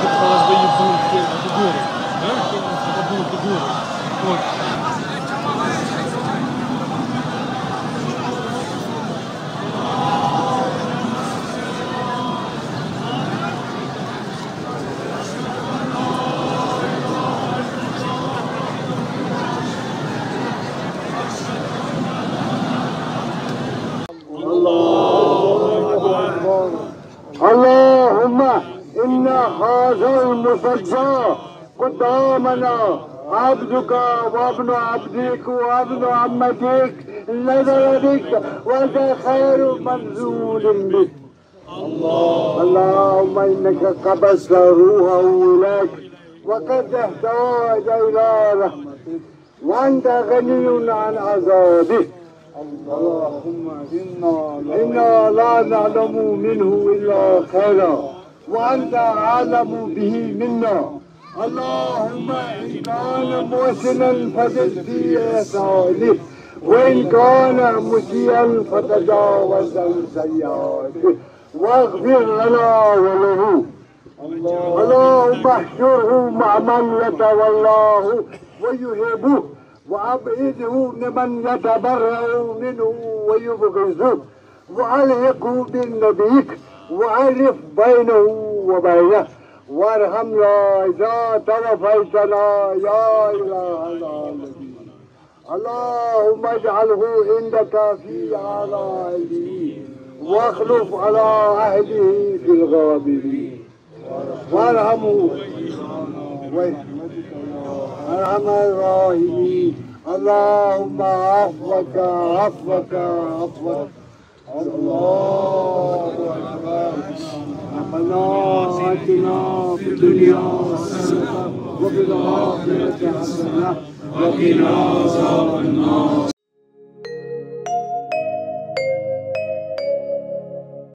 خلاص بيبون تقول ها تقول اللهم إن هذا المسجى قدامنا عبدك وابن عبدك وابن عمتك نزل بك وانت خير منزول بك. اللهم إنك قبضت روحه إليك وقد احتاج إلى رحمتك وأنت غني عن عذابه. اللهم إنا لا نعلم منه إلا خيرا وأنت أعلم به منا. اللهم إن كان محسنا فزد في إحسانه وإن كان مسيئا فتجاوز عن سيئاته واغفر لنا وله. اللهم احشره مع من يتولاه ويهبه وأبعده ممن يتبرأ منه ويبغضه وألحقه بنبيك وألف بينه وبينه وارحمنا إذا توفيتنا يا إله العالمين. اللهم اجعله عندك في أعلى عليين واخلف على عهده في الغابرين وارحمه أرحم الراحمين. اللهم عفوك عفوك عفوك. الله أكبر. ربنا آتنا في الدنيا حسنة وفي الآخرة حسنة وقنا عذاب النار.